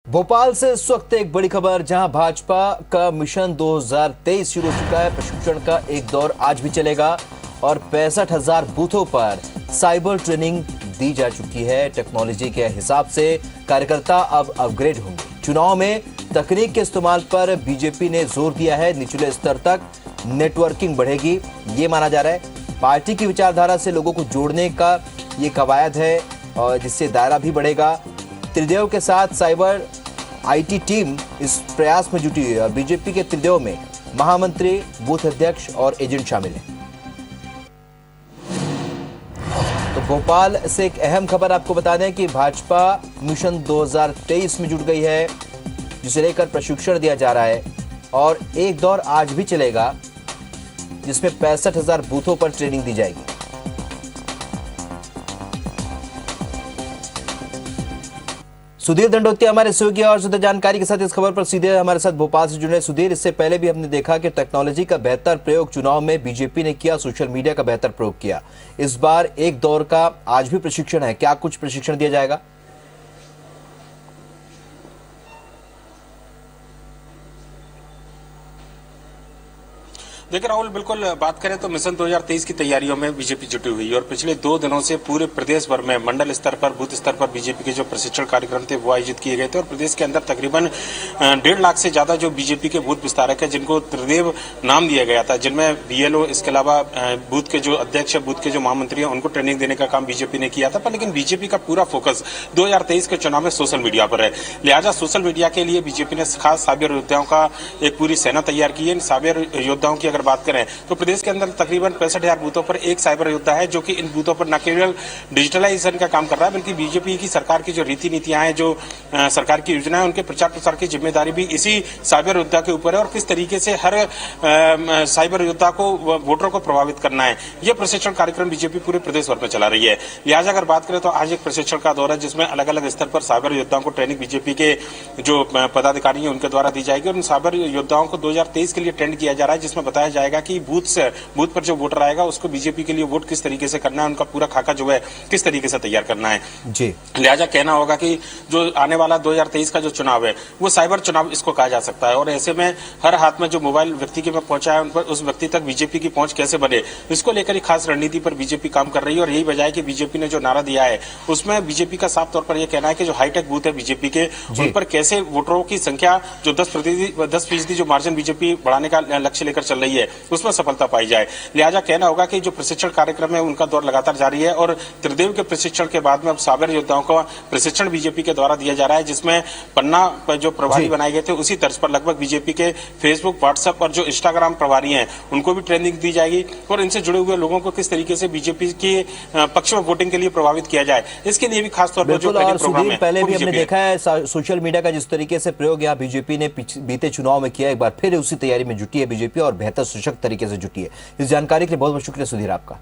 भोपाल से इस वक्त एक बड़ी खबर, जहां भाजपा का मिशन 2023 शुरू हो चुका है। प्रशिक्षण का एक दौर आज भी चलेगा और 65,000 बूथों पर साइबर ट्रेनिंग दी जा चुकी है। टेक्नोलॉजी के हिसाब से कार्यकर्ता अब अपग्रेड होंगे। चुनाव में तकनीक के इस्तेमाल पर बीजेपी ने जोर दिया है। निचले स्तर तक नेटवर्किंग बढ़ेगी, ये माना जा रहा है। पार्टी की विचारधारा से लोगों को जोड़ने का ये कवायद है और जिससे दायरा भी बढ़ेगा। त्रिदेव के साथ साइबर आईटी टीम इस प्रयास में जुटी हुई है और बीजेपी के त्रिदेव में महामंत्री, बूथ अध्यक्ष और एजेंट शामिल हैं। तो भोपाल से एक अहम खबर आपको बता दें कि भाजपा मिशन 2023 में जुट गई है, जिसे लेकर प्रशिक्षण दिया जा रहा है और एक दौर आज भी चलेगा, जिसमें 65,000 बूथों पर ट्रेनिंग दी जाएगी। सुधीर दंडोतिया हमारे सहयोगी और ज्यादा जानकारी के साथ इस खबर पर सीधे हमारे साथ भोपाल से जुड़े। सुधीर, इससे पहले भी हमने देखा कि टेक्नोलॉजी का बेहतर प्रयोग चुनाव में बीजेपी ने किया, सोशल मीडिया का बेहतर प्रयोग किया। इस बार एक दौर का आज भी प्रशिक्षण है, क्या कुछ प्रशिक्षण दिया जाएगा? देखिए राहुल, बिल्कुल बात करें तो मिशन 2023 की तैयारियों में बीजेपी जुटी हुई है और पिछले 2 दिनों से पूरे प्रदेश भर में मंडल स्तर पर, बूथ स्तर पर बीजेपी के जो प्रशिक्षण कार्यक्रम थे वो आयोजित किए गए थे और प्रदेश के अंदर तकरीबन 1.5 लाख से ज्यादा जो बीजेपी के बूथ विस्तारक है, जिनको त्रिदेव नाम दिया गया था, जिनमें बीएलओ, इसके अलावा बूथ के जो अध्यक्ष है, बूथ के जो महामंत्री है, उनको ट्रेनिंग देने का काम बीजेपी ने किया था। पर लेकिन बीजेपी का पूरा फोकस 2023 के चुनाव में सोशल मीडिया पर है। लिहाजा सोशल मीडिया के लिए बीजेपी ने खास साइबर योद्धाओं का एक पूरी सेना तैयार की है। इन साइबर योद्धाओं की अगर बात करें तो प्रदेश के अंदर तकरीबन 65,000 बूथों पर एक साइबर योद्धा है, जो कि इन बूथों पर न केवल डिजिटलाइजेशन का काम कर रहा है, बल्कि बीजेपी की सरकार की जो रीति नीतियां हैं, जो सरकार की योजना है, उनके प्रचार प्रसार की जिम्मेदारी भी इसी साइबर योद्धा के ऊपर है और किस तरीके से हर साइबर योद्धा को, वोटरों को प्रभावित करना है, यह प्रशिक्षण कार्यक्रम बीजेपी पूरे प्रदेश भर में चला रही है। लिहाजा अगर बात करें तो आज एक प्रशिक्षण का दौर है, जिसमें अलग अलग स्तर पर साइबर योद्धाओं को ट्रेनिंग बीजेपी के जो पदाधिकारी हैं उनके द्वारा दी जाएगी और उन साइबर योद्धाओं को 2023 के लिए ट्रेंड किया जा रहा है, जिसमें बताया जाएगा कि बूथ पर जो वोटर आएगा उसको बीजेपी के लिए वोट किस तरीके से करना है, उनका पूरा खाका जो है किस तरीके से तैयार करना है जी। लिहाजा कहना होगा कि जो आने वाला 2023 का जो चुनाव है वो साइबर चुनाव इसको कहा जा सकता है और ऐसे में हर हाथ में जो मोबाइल व्यक्ति के पास पहुंचा है, उन पर उस व्यक्ति तक बीजेपी की पहुंच कैसे बने, इसको लेकर एक खास रणनीति पर बीजेपी काम कर रही है और यही वजह है कि बीजेपी ने जो नारा दिया है उसमें बीजेपी का साफ तौर पर यह कहना है कि जो हाईटेक बूथ है बीजेपी के, उन पर कैसे वोटरों की संख्या जो 10% जो मार्जिन बीजेपी बढ़ाने का लक्ष्य लेकर चल रही है उसमें सफलता पाई जाए। लिहाजा कहना होगा कि जो प्रशिक्षण कार्यक्रम है उनका दौर लगातार जारी है और त्रिदेव के प्रशिक्षण के बाद में अब साइबर योद्धाओं का प्रशिक्षण बीजेपी के द्वारा दिया जा रहा है, जिसमें पन्ना पर जो प्रभारी बनाए गए थे उसी तर्ज पर लगभग बीजेपी के फेसबुक, व्हाट्सएप और जो इंस्टाग्राम प्रभारी हैं उनको भी ट्रेनिंग दी जाएगी और इनसे जुड़े हुए लोगों को किस तरीके से बीजेपी के पक्ष में वोटिंग के लिए प्रभावित किया जाए, इसके लिए भी खासतौर पर जो प्रोग्राम है। पहले भी हमने देखा है सोशल मीडिया का जिस तरीके से प्रयोग यहाँ बीजेपी ने बीते चुनाव में किया, एक बार फिर उसी तैयारी में जुटी है बीजेपी और बेहतर सशक्त तरीके से जुटी है। इस जानकारी के लिए बहुत बहुत शुक्रिया सुधीर आपका।